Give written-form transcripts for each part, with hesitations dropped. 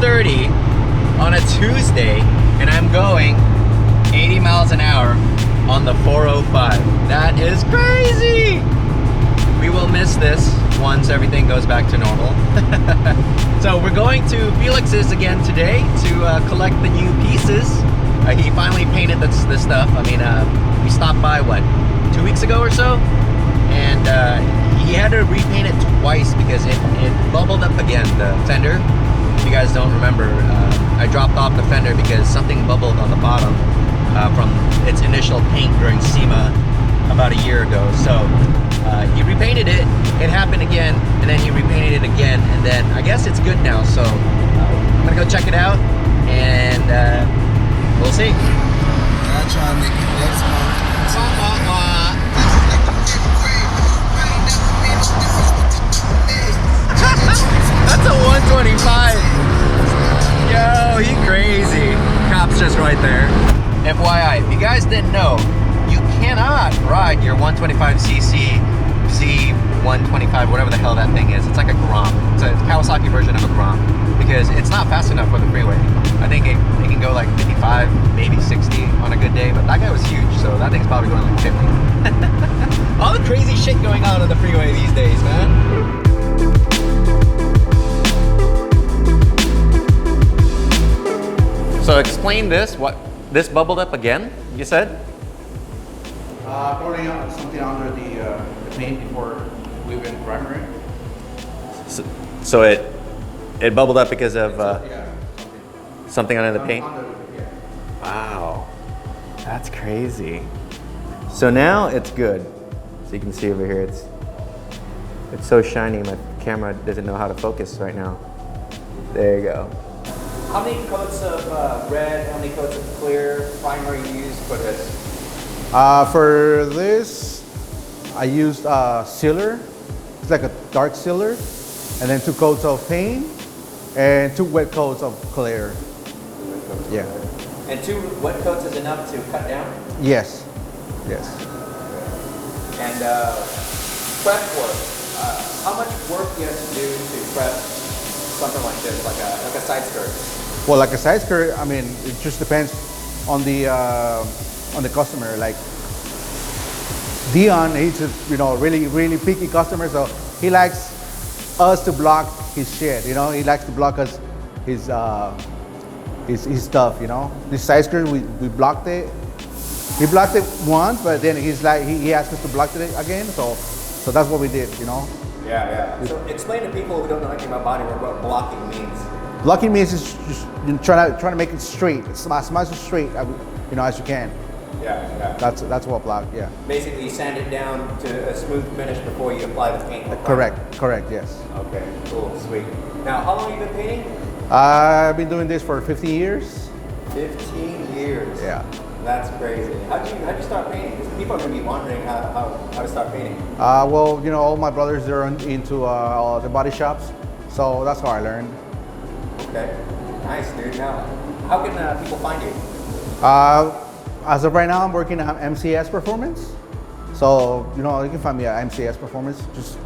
10:30 on a Tuesday, and I'm going 80 miles an hour on the 405. That is crazy! We will miss this once everything goes back to normal. So we're going to Felix's again today to collect the new pieces. He finally painted this stuff. I mean, we stopped by, what, 2 weeks ago or so? And he had to repaint it twice because it bubbled up again, the fender. If you guys don't remember, I dropped off the fender because something bubbled on the bottom from its initial paint during SEMA about a year ago. So he repainted it, it happened again, and then he repainted it again, and then I guess it's good now. So I'm gonna go check it out, and we'll see. That's a 125. Yo, he crazy. Cop's just right there. FYI, if you guys didn't know, you cannot ride your 125cc Z125, whatever the hell that thing is. It's like a Grom. It's a Kawasaki version of a Grom because it's not fast enough for the freeway. I think it can go like 55, maybe 60 on a good day, but that guy was huge, so that thing's probably going like 50. All the crazy shit going on the freeway these days, man. So explain this. What? This bubbled up again, you said? Pouring out something under the paint before we went primary. So it bubbled up because of Yeah, something under the paint? Yeah. Wow, that's crazy. So now it's good. So you can see over here, it's so shiny, my camera doesn't know how to focus right now. There you go. How many coats of red, how many coats of clear primer you use for this? For this, I used sealer. It's like a dark sealer, and then 2 coats of paint and 2 wet coats of clear. Yeah. And 2 wet coats is enough to cut down? Yes. Yes. And prep work. How much work do you have to do to prep something like this, like a side skirt? Well, like a side skirt, I mean, it just depends on the customer. Like Dion, he's a really picky customer, so he likes us to block his shit. You know, he likes to block us his stuff. You know, this side skirt we blocked it. We blocked it once, but then he's like he asked us to block it again. So that's what we did. You know. Yeah. So explain to people who don't know anything about bodywork what blocking means. Blocking means is just trying to make it straight, as much as straight, as you can. Yeah. That's what block. Yeah. Basically, you sand it down to a smooth finish before you apply the paint. Correct. Yes. Okay. Cool. Sweet. Now, how long have you been painting? I've been doing this for 15 years. 15 years. Yeah. That's crazy. How'd you start painting? Because people are going to be wondering how to start painting. Well, all my brothers, they're into the body shops, so that's how I learned. Okay. Nice, dude. Now, how can people find you? As of right now, I'm working at MCS Performance. So, you can find me at MCS Performance. Just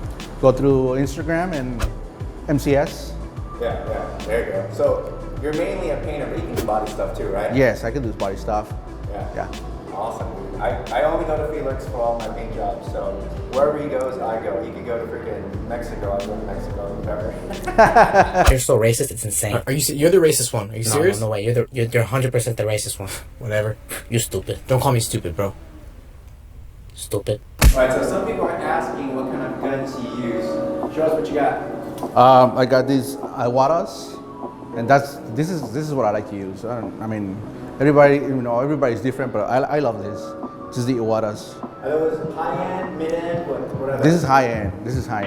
go through Instagram and MCS. Yeah. There you go. So, you're mainly a painter, but you can do body stuff too, right? Yes, I can do body stuff. Yeah. Awesome, dude. I only go to Felix for all my paint jobs, so wherever he goes, I go. He can go to freaking Mexico, I go to Mexico, whatever. You're so racist, it's insane. Are you? You're the racist one. Are you serious? No way. You're 100% the racist one. Whatever. You stupid. Don't call me stupid, bro. Stupid. Alright, so some people are asking what kind of guns you use. Show us what you got. I got these Iwatas, and this is what I like to use. I mean, everybody's different, but I love this. This is the Iwatas. Are those high end, mid end, what are This is high end. This is high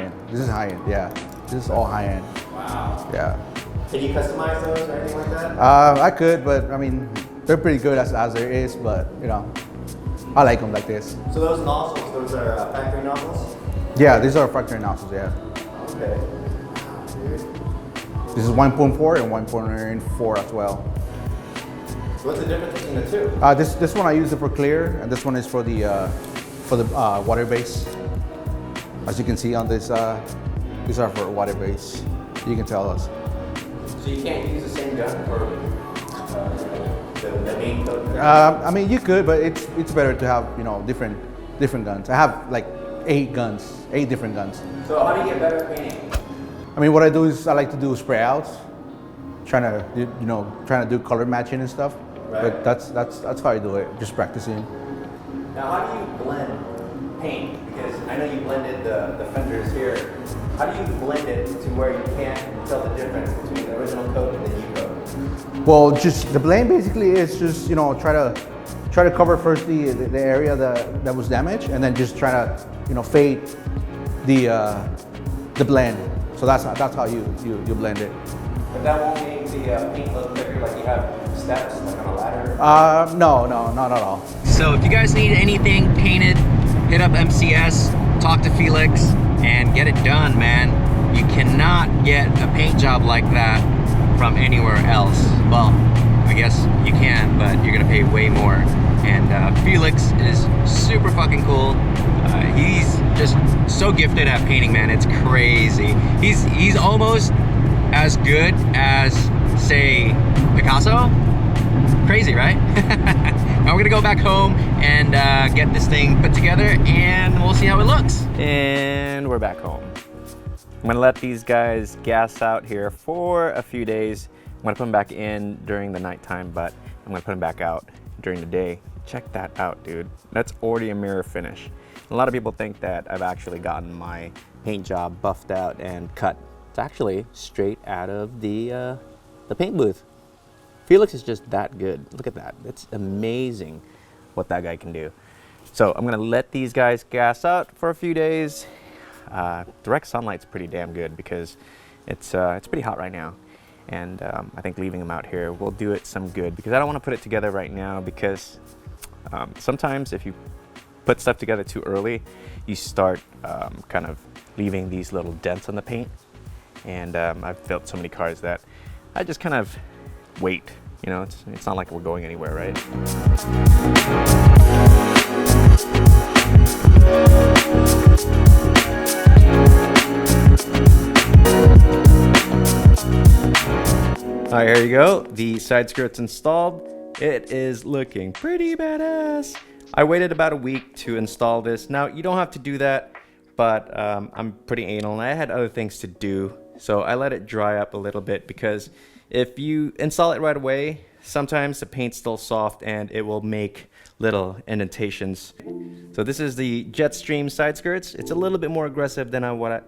end. Yeah, this is all high end. Wow. Yeah. Can you customize those or anything like that? I could, but I mean, they're pretty good as there is, but I like them like this. So those nozzles, those are factory nozzles? Yeah, these are factory nozzles, yeah. Okay. This is 1.4 and 1.4 as well. So what's the difference between the two? This one I use it for clear, and this one is for the water base. As you can see on this, these are for water base. You can tell us. So So you can't use the same gun for the main coat? I mean, you could, but it's better to have different guns. I have like 8 different guns. So how do you get better at painting? I mean, what I do is I like to do spray outs, trying to do color matching and stuff. Right. But that's how I do it, just practicing. Now, how do you blend paint? Because I know you blended the fenders here. How do you blend it to where you can't tell the difference between the original coat and the new coat? Well, just the blend basically is just try to cover first the area that was damaged, and then just try to fade the blend. So that's how you blend it. But that won't make the paint look thicker, like you have steps like on a ladder? No, not at all. So if you guys need anything painted, hit up MCS, talk to Felix, and get it done, man. You cannot get a paint job like that from anywhere else. Well, I guess you can, but you're gonna pay way more. And Felix is super fucking cool. He's just so gifted at painting, man. It's crazy. He's almost as good as, say, Picasso. Crazy, right? Now we're gonna go back home and get this thing put together, and we'll see how it looks. And we're back home. I'm gonna let these guys gas out here for a few days. I'm gonna put them back in during the nighttime, but I'm gonna put them back out during the day. Check that out, dude. That's already a mirror finish. A lot of people think that I've actually gotten my paint job buffed out and cut. It's actually straight out of the paint booth. Felix is just that good. Look at that. It's amazing what that guy can do. So I'm gonna let these guys gas out for a few days. Direct sunlight's pretty damn good because it's pretty hot right now. And I think leaving them out here will do it some good, because I don't want to put it together right now, because sometimes if you put stuff together too early, you start kind of leaving these little dents on the paint. And I've built so many cars that I just kind of wait. It's not like we're going anywhere, right? All right, here you go. The side skirt's installed. It is looking pretty badass. I waited about a week to install this. Now, you don't have to do that, but I'm pretty anal and I had other things to do. So I let it dry up a little bit, because if you install it right away, sometimes the paint's still soft and it will make little indentations. So this is the Jetstream side skirts. It's a little bit more aggressive than what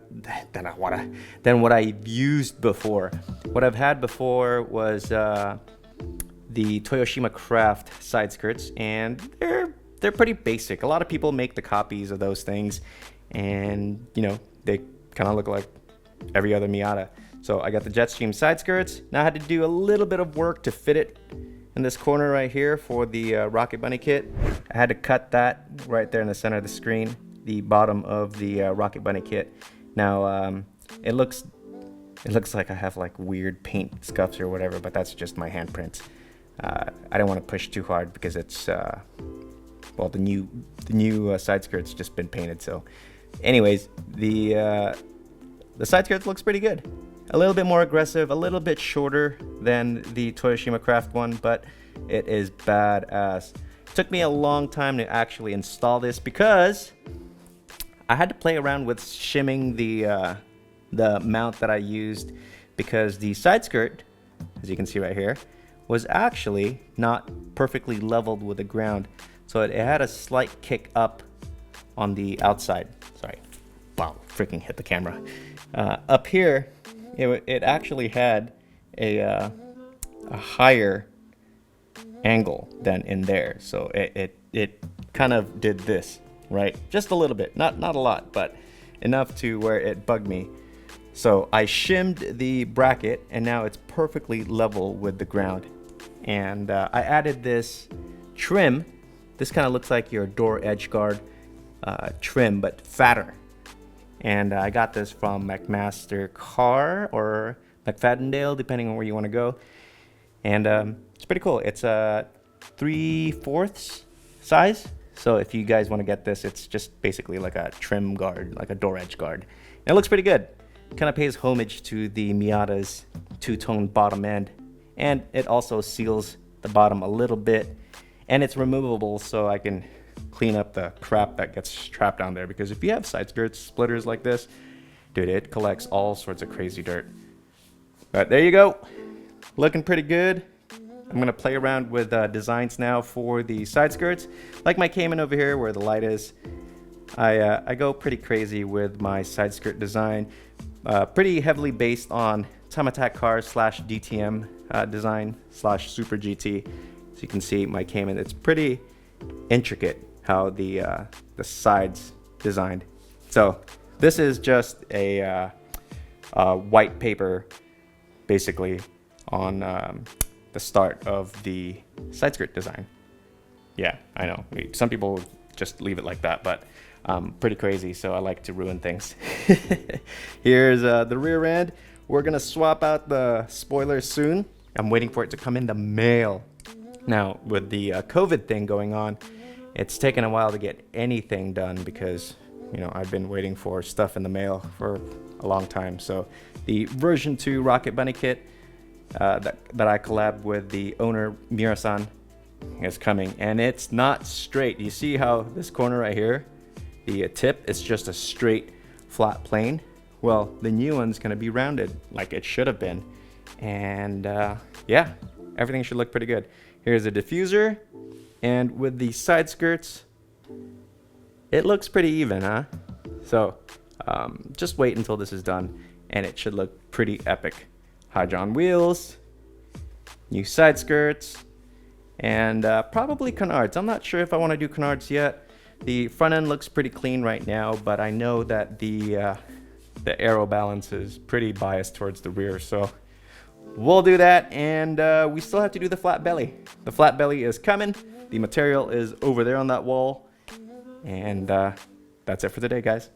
I've used before. What I've had before was the Toyoshima Craft side skirts, and they're pretty basic. A lot of people make the copies of those things, and they kind of look like every other Miata. So I got the Jetstream side skirts. Now I had to do a little bit of work to fit it in this corner right here for the Rocket Bunny kit. I had to cut that right there in the center of the screen, the bottom of the Rocket Bunny kit. Now it looks like I have like weird paint scuffs or whatever, but that's just my handprints. I didn't want to push too hard because it's well, the new side skirt's just been painted. So anyways, the side skirts looks pretty good. A little bit more aggressive, a little bit shorter than the Toyoshima Craft one, but it is badass. It took me a long time to actually install this because I had to play around with shimming the mount that I used, because the side skirt, as you can see right here, was actually not perfectly leveled with the ground. So it had a slight kick up on the outside. Sorry, wow, freaking hit the camera. Up here, it actually had a higher angle than in there. So it kind of did this, right? Just a little bit, not a lot, but enough to where it bugged me. So I shimmed the bracket, and now it's perfectly level with the ground. And I added this trim. This kind of looks like your door edge guard trim, but fatter. And I got this from McMaster Car or McFadendale, depending on where you want to go. And it's pretty cool. It's a 3/4 size. So if you guys want to get this, it's just basically like a trim guard, like a door edge guard. And it looks pretty good. kind of pays homage to the Miata's two-tone bottom end, and it also seals the bottom a little bit, and it's removable so I can clean up the crap that gets trapped down there, because if you have side skirts splitters like this, dude, it collects all sorts of crazy dirt. But there you go, looking pretty good. I'm gonna play around with designs now for the side skirts. Like my Cayman over here where the light is, I go pretty crazy with my side skirt design. Pretty heavily based on Time Attack Cars / DTM design / Super GT. So you can see my Cayman, it's pretty intricate how the sides designed. So this is just a white paper basically on the start of the side skirt design. Yeah, I know. Some people just leave it like that, but pretty crazy, so I like to ruin things. Here's the rear end. We're gonna swap out the spoilers soon. I'm waiting for it to come in the mail. Now, with the COVID thing going on, it's taken a while to get anything done because, you know, I've been waiting for stuff in the mail for a long time. So the version 2 Rocket Bunny kit that I collabed with the owner, Mira-san, is coming, and it's not straight. You see how this corner right here, the tip is just a straight flat plane? Well, the new one's gonna be rounded like it should have been. And yeah, everything should look pretty good. Here's a diffuser, and with the side skirts, it looks pretty even, huh? So just wait until this is done and it should look pretty epic. Hydron wheels, new side skirts, and probably canards. I'm not sure if I want to do canards yet. The front end looks pretty clean right now, but I know that the aero balance is pretty biased towards the rear, so we'll do that. And we still have to do the flat belly. The flat belly is coming. The material is over there on that wall, and that's it for today, guys.